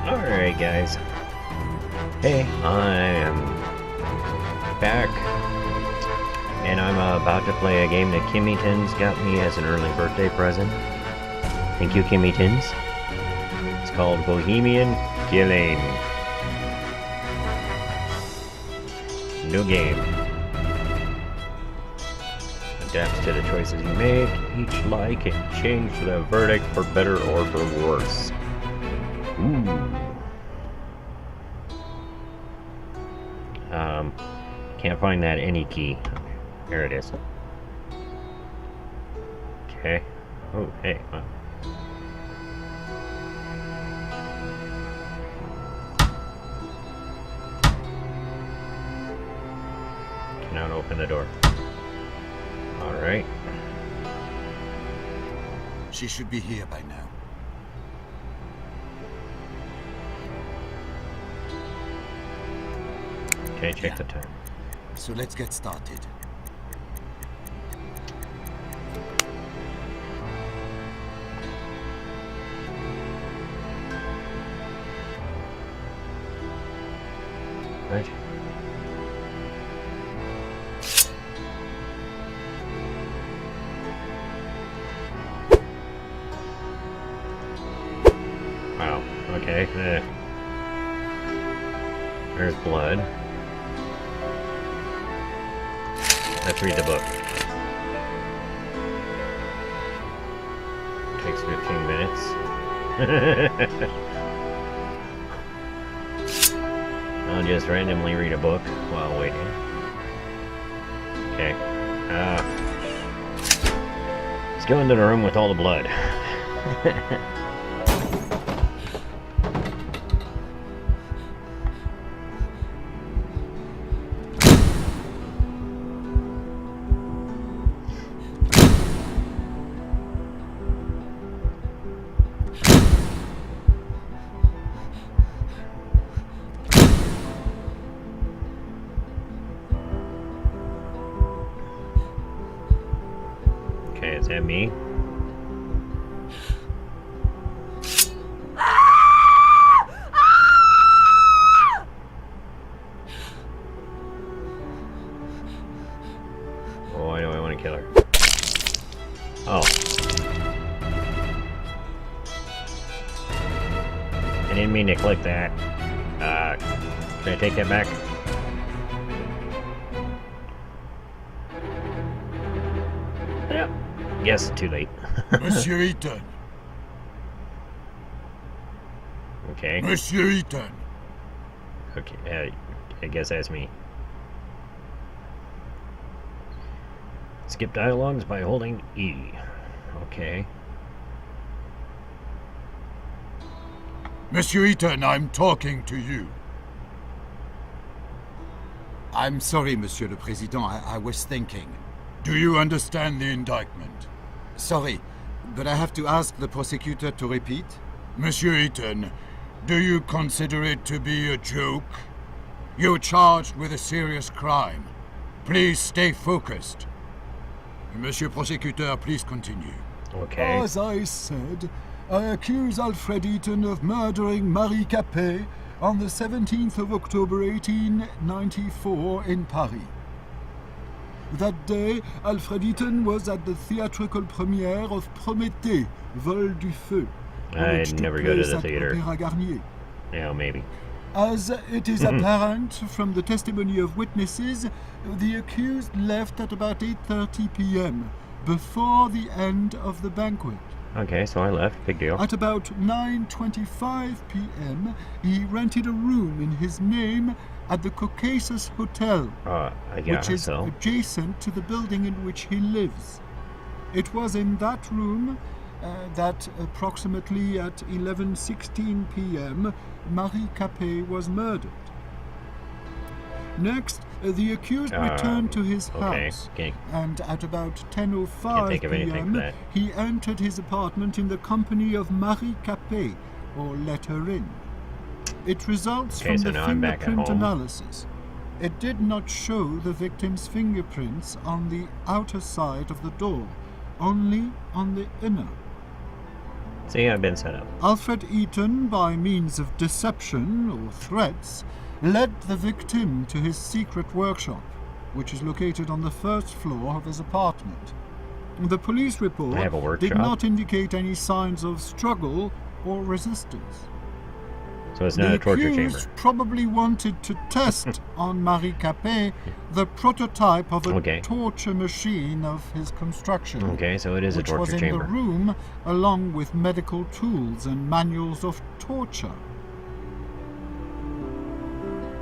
Alright guys, hey, I am back, and I'm about to play a game that Kimmy Tins got me as an early birthday present. Thank you, Kimmy Tins. It's called Bohemian Killing. New game. Adapts to the choices you make. Each lie can change the verdict for better or for worse. Ooh. Can't find that any key. There it is. Okay. Oh, hey. Cannot open the door. Alright. She should be here by now. Okay, check the time. So let's get started. Right. Wow, okay. There's blood. Let's read the book. Takes 15 minutes. I'll just randomly read a book while waiting. Okay. Let's go into the room with all the blood. Okay, is that me? Oh, I know I want to kill her. Oh. I didn't mean to click that. Can I take that back? Yep. Yes, too late. Monsieur Eaton. Okay. Monsieur Eaton. Okay, I guess that's me. Skip dialogues by holding E. Okay. Monsieur Eaton, I'm talking to you. I'm sorry, Monsieur le Président. I was thinking. Do you understand the indictment? Sorry, but I have to ask the prosecutor to repeat. Monsieur Eaton, do you consider it to be a joke? You're charged with a serious crime. Please stay focused. Monsieur Prosecutor, please continue. Okay. As I said, I accuse Alfred Eaton of murdering Marie Capet on the 17th of October 1894 in Paris. That day, Alfred Eaton was at the theatrical premiere of Prométhée, Vol du Feu, I'd never go to the theater. Opéra Garnier. Yeah, maybe. As it is apparent from the testimony of witnesses, the accused left at about 8:30 p.m., before the end of the banquet. Okay, so I left. Big deal. At about 9:25 p.m., he rented a room in his name at the Caucasus Hotel, I guess which is so. adjacent to the building in which he lives. It was in that room that approximately at 11:16 p.m., Marie Capet was murdered. Next, the accused returned to his house, and at about 10:05 p.m., he entered his apartment in the company of Marie Capet, or let her in. It results from the fingerprint analysis. It did not show the victim's fingerprints on the outer side of the door, only on the inner. See, I've been set up. Alfred Eaton, by means of deception or threats, led the victim to his secret workshop, which is located on the first floor of his apartment. The police report did not indicate any signs of struggle or resistance. So it's not a torture chamber. The accused probably wanted to test on Marie Capet the prototype of a torture machine of his construction. Okay, so it is a torture chamber. Which was in the room, along with medical tools and manuals of torture.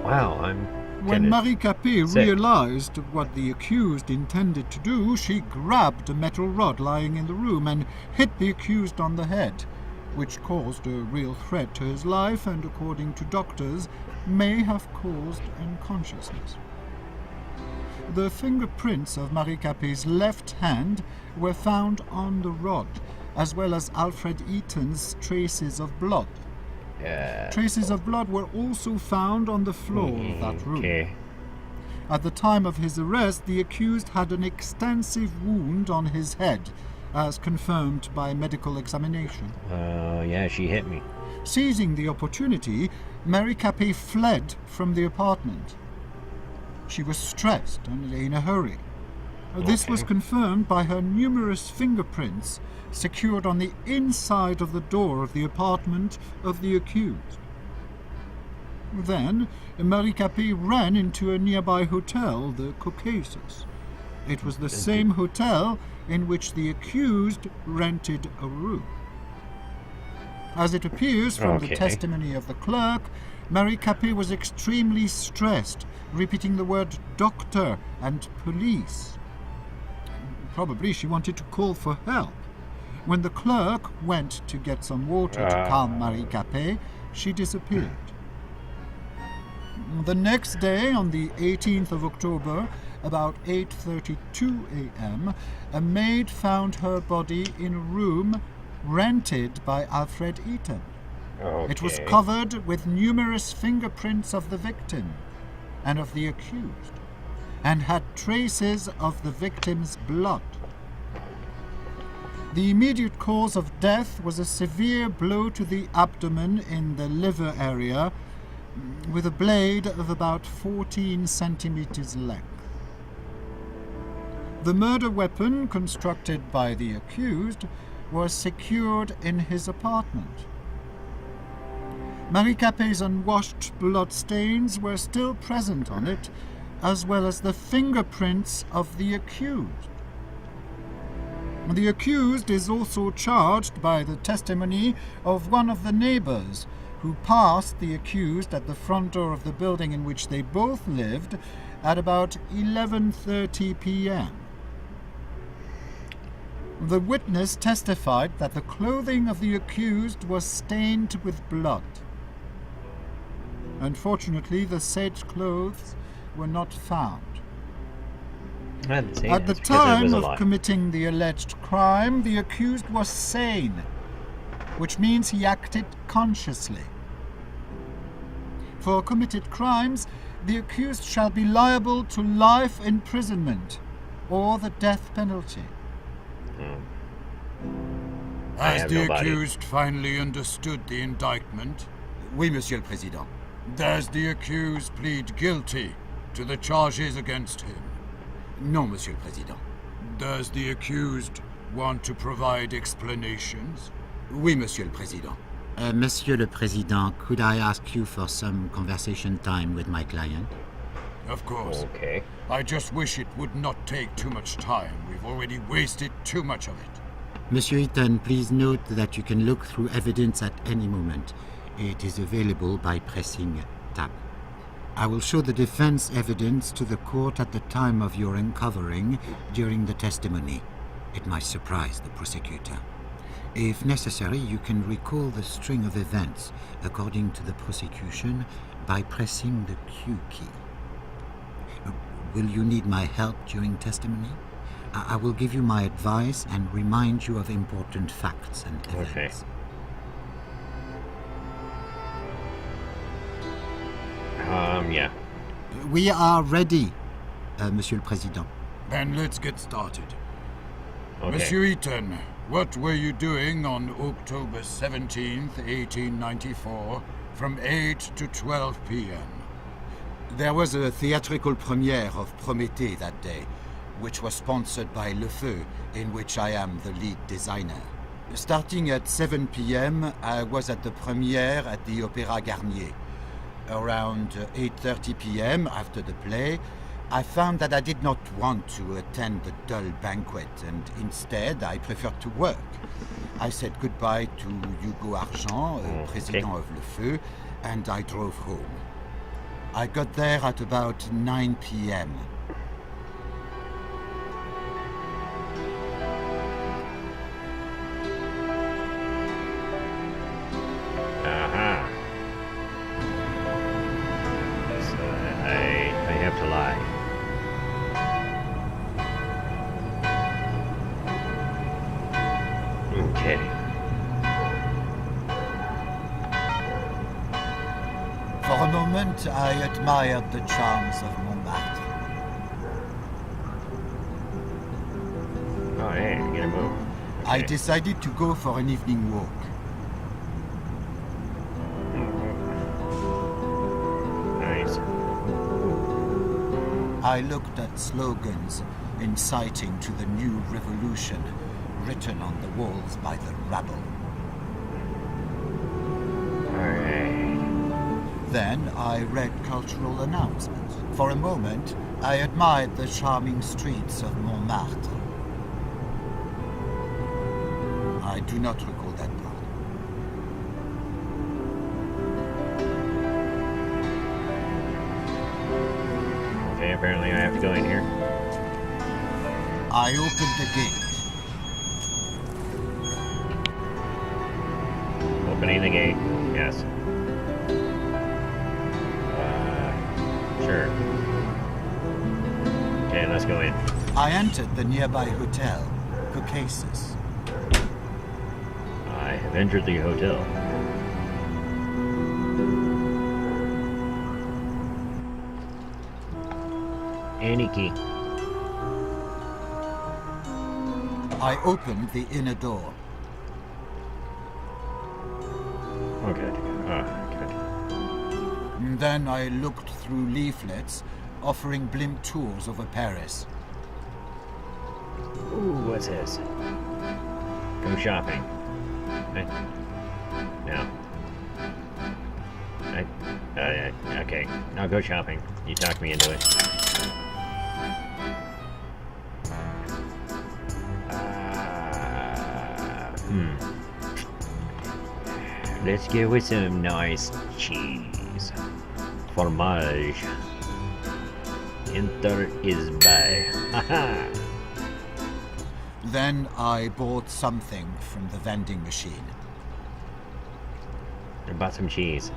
Wow, When Marie Capet realized what the accused intended to do, she grabbed a metal rod lying in the room and hit the accused on the head, which caused a real threat to his life and, according to doctors, may have caused unconsciousness. The fingerprints of Marie Capet's left hand were found on the rod, as well as Alfred Eaton's traces of blood. Traces of blood were also found on the floor of that room. At the time of his arrest, the accused had an extensive wound on his head, as confirmed by medical examination. Yeah, she hit me. Seizing the opportunity, Marie Capet fled from the apartment. She was stressed and in a hurry. This was confirmed by her numerous fingerprints secured on the inside of the door of the apartment of the accused. Then, Marie Capet ran into a nearby hotel, the Caucasus. It was the same hotel in which the accused rented a room. As it appears from the testimony of the clerk, Marie Capet was extremely stressed, repeating the word doctor and police. Probably she wanted to call for help. When the clerk went to get some water to calm Marie Capet, she disappeared. The next day, on the 18th of October, about 8:32 a.m., a maid found her body in a room rented by Alfred Eaton. It was covered with numerous fingerprints of the victim and of the accused, and had traces of the victim's blood. The immediate cause of death was a severe blow to the abdomen in the liver area, with a blade of about 14 centimeters length. The murder weapon, constructed by the accused, was secured in his apartment. Marie Capet's unwashed blood stains were still present on it, as well as the fingerprints of the accused. The accused is also charged by the testimony of one of the neighbors who passed the accused at the front door of the building in which they both lived at about 11:30 p.m. The witness testified that the clothing of the accused was stained with blood. Unfortunately, the said clothes were not found. At the time of committing the alleged crime, the accused was sane, which means he acted consciously. For committed crimes, the accused shall be liable to life imprisonment or the death penalty. Has the accused finally understood the indictment? Oui, Monsieur le Président. Does the accused plead guilty to the charges against him? Non, Monsieur le Président. Does the accused want to provide explanations? Oui, Monsieur le Président. Monsieur le Président, could I ask you for some conversation time with my client? Of course. Okay. I just wish it would not take too much time. We've already wasted too much of it. Monsieur Eaton, please note that you can look through evidence at any moment. It is available by pressing tab. I will show the defense evidence to the court at the time of your uncovering during the testimony. It might surprise the prosecutor. If necessary, you can recall the string of events according to the prosecution by pressing the Q key. Will you need my help during testimony? I will give you my advice and remind you of important facts and events. Yeah. We are ready, Monsieur le Président. Then let's get started. Okay. Monsieur Eaton, What were you doing on October 17th, 1894, from 8 to 12 p.m.? There was a theatrical premiere of Prométhée that day, which was sponsored by Le Feu, in which I am the lead designer. Starting at 7 p.m., I was at the premiere at the Opéra Garnier. Around 8:30 p.m., after the play, I found that I did not want to attend the dull banquet, and instead I preferred to work. I said goodbye to Hugo Argent, president of Le Feu, and I drove home. I got there at about 9 p.m. So I have to lie. Okay. For a moment, I admired the charms of Montmartre. Oh, hey, you gotta move. Okay. I decided to go for an evening walk. Nice. I looked at slogans inciting to the new revolution written on the walls by the rabble. Alright. Then I read cultural announcements. For a moment, I admired the charming streets of Montmartre. I do not recall that part. Okay, apparently I have to go in here. I opened the gate. Opening the gate. Yes. Sure. Okay, let's go in. I entered the nearby hotel, Caucasus. I have entered the hotel. Any key. I opened the inner door. Oh, good. Oh, good. Then I looked through leaflets offering blimp tours over Paris. Ooh, what's this? Go shopping. No. Okay. I'll go shopping. You talked me into it. Let's go with some nice cheese. Fromage. Enter is by. Haha! Then I bought something from the vending machine. I bought some cheese.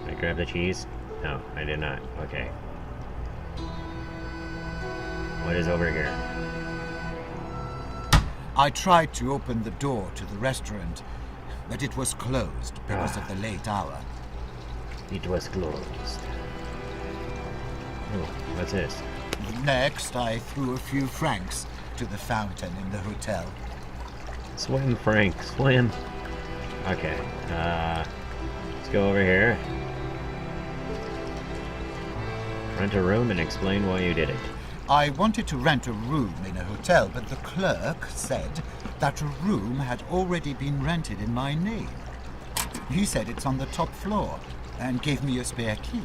I grabbed the cheese? No, I did not. Okay. What is over here? I tried to open the door to the restaurant, but it was closed because of the late hour. It was closed. Oh, what's this? Next, I threw a few francs to the fountain in the hotel. Swim, Frank, swim. Okay, let's go over here. Rent a room and explain why you did it. I wanted to rent a room in a hotel, but the clerk said that a room had already been rented in my name. He said it's on the top floor and gave me a spare key.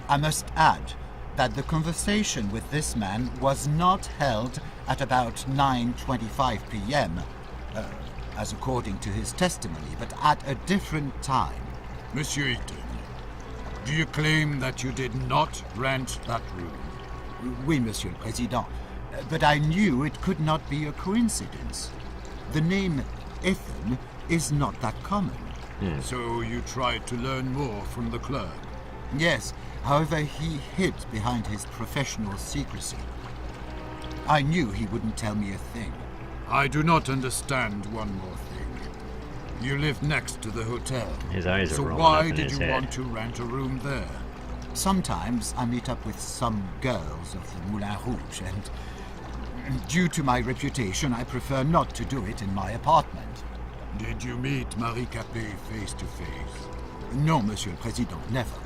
I must add that the conversation with this man was not held at about 9:25 p.m., as according to his testimony, but at a different time. Monsieur Eaton, do you claim that you did not rent that room? Oui, Monsieur le Président, but I knew it could not be a coincidence. The name Ethan is not that common. So you tried to learn more from the clerk? Yes, however, he hid behind his professional secrecy. I knew he wouldn't tell me a thing. I do not understand one more thing. You live next to the hotel. His eyes are so rolling why up in did his you head. want to rent a room there? Sometimes I meet up with some girls of the Moulin Rouge, and Due to my reputation, I prefer not to do it in my apartment. Did you meet Marie Capet face to face? No, Monsieur le Président, never.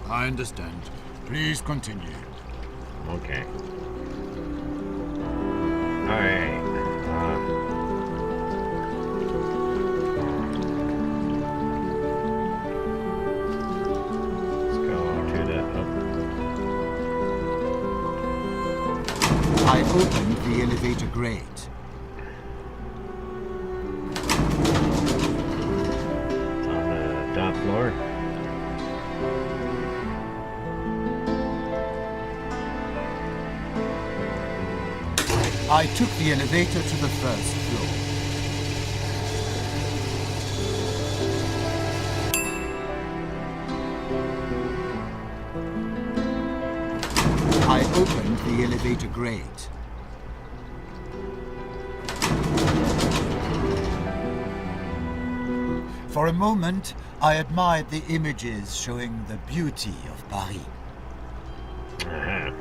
I understand. Please continue. Okay. Alright. Let's go to the... I opened the elevator grate. It's on the top floor. I took the elevator to the first floor. I opened the elevator grate. For a moment, I admired the images showing the beauty of Paris. Uh-huh.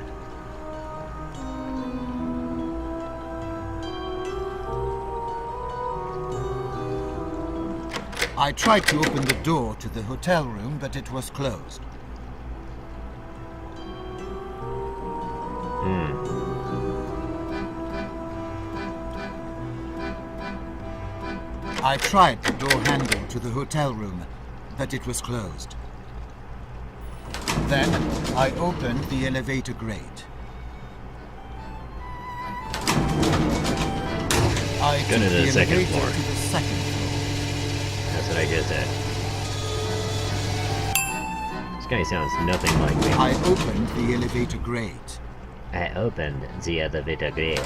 I tried to open the door to the hotel room, but it was closed. I tried the door handle to the hotel room, but it was closed. Then I opened the elevator grate. I Go took to the second elevator floor. to the second floor. That's what I just said. This guy sounds nothing like me. I opened the elevator grate. I opened the elevator grate.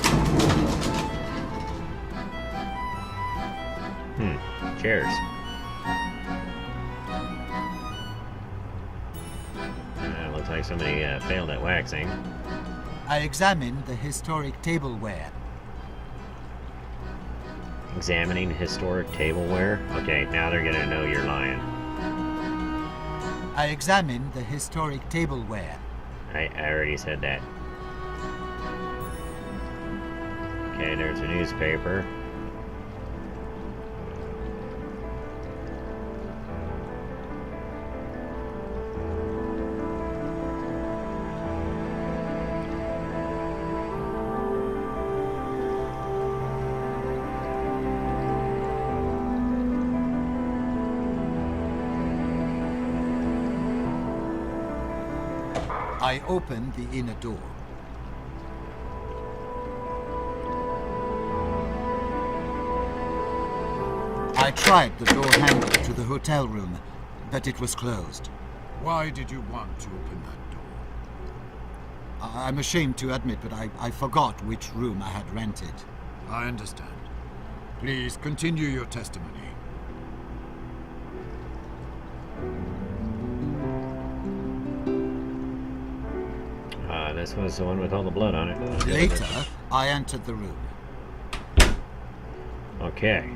Chairs. Looks like somebody failed at waxing. I examined the historic tableware. Examining historic tableware? Okay, now they're gonna know you're lying. I examined the historic tableware. I already said that. Okay, there's a newspaper. I opened the inner door. I tried the door handle to the hotel room, but it was closed. Why did you want to open that door? I'm ashamed to admit, but I forgot which room I had rented. I understand. Please continue your testimony. This was the one with all the blood on it. Later, I entered the room. Okay.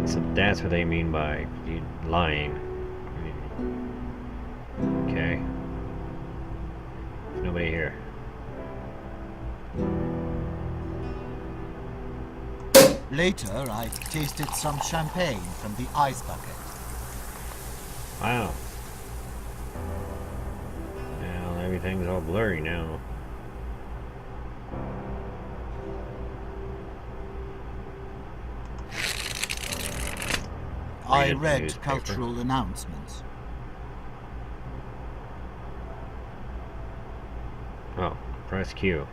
So that's what they mean by lying. Okay. There's nobody here. Later, I tasted some champagne from the ice bucket. Wow. Well, everything's all blurry now. I read cultural announcements. Oh, press Q.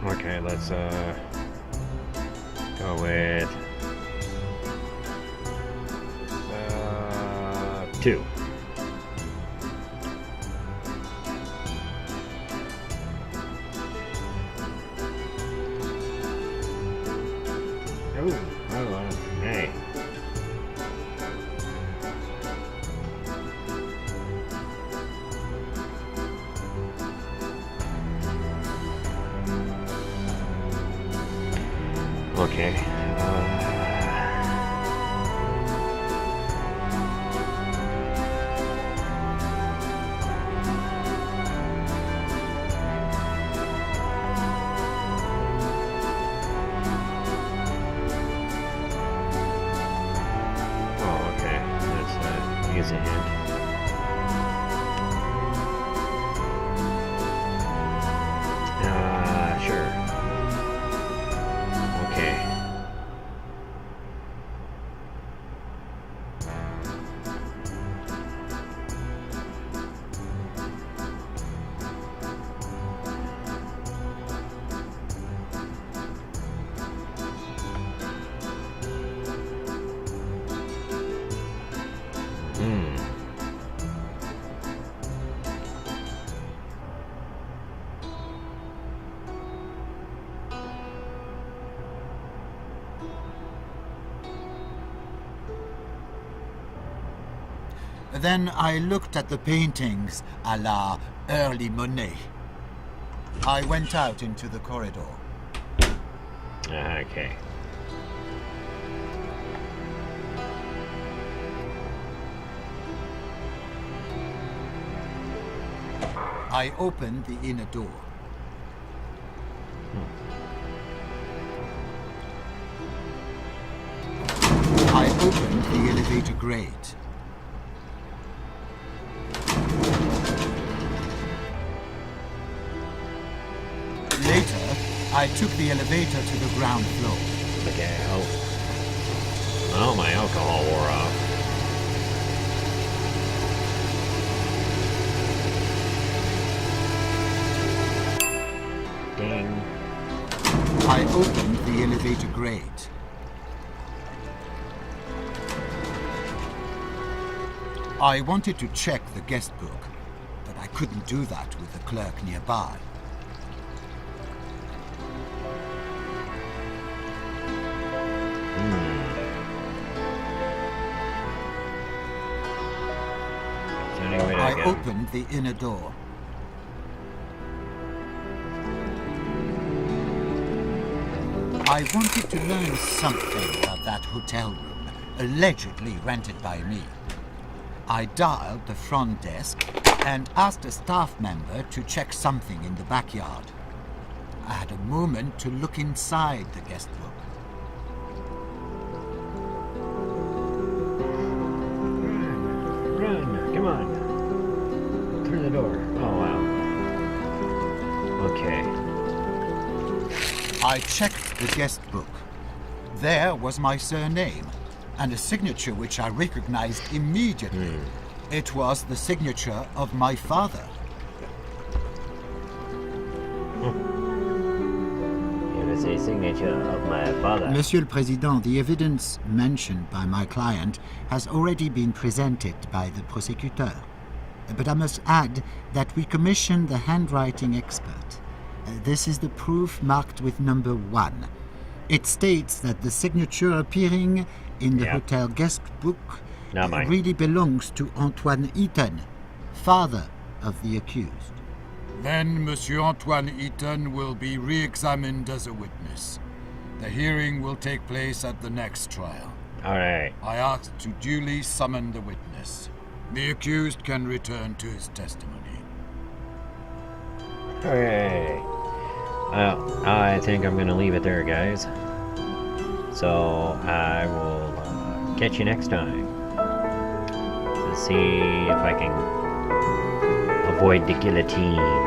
Okay, let's go with 2. Hey. Okay. Oh, okay. Let's use a hint. Sure. Okay. Then I looked at the paintings a la early Monet. I went out into the corridor. Okay. I opened the inner door. I opened the elevator grate. Later, I took the elevator to the ground floor. Okay, oh, my alcohol wore off. Ding. I opened the elevator grate. I wanted to check the guest book, but I couldn't do that with the clerk nearby. I opened the inner door. I wanted to learn something about that hotel room, allegedly rented by me. I dialed the front desk and asked a staff member to check something in the backyard. I had a moment to look inside the guest book. Run, come on. Through the door. Oh, wow. Okay. I checked the guest book. There was my surname, and a signature which I recognized immediately. It was the signature of my father. It was a signature of my father. Monsieur le Président, the evidence mentioned by my client has already been presented by the prosecutor. But I must add that we commissioned the handwriting expert. This is the proof marked with number 1. It states that the signature appearing in the hotel guest book really belongs to Antoine Eaton, father of the accused. Then Monsieur Antoine Eaton will be re-examined as a witness. The hearing will take place at the next trial. All right. I ask to duly summon the witness. The accused can return to his testimony. Okay. Well, I think I'm going to leave it there, guys. So I will catch you next time. Let's see if I can avoid the guillotine.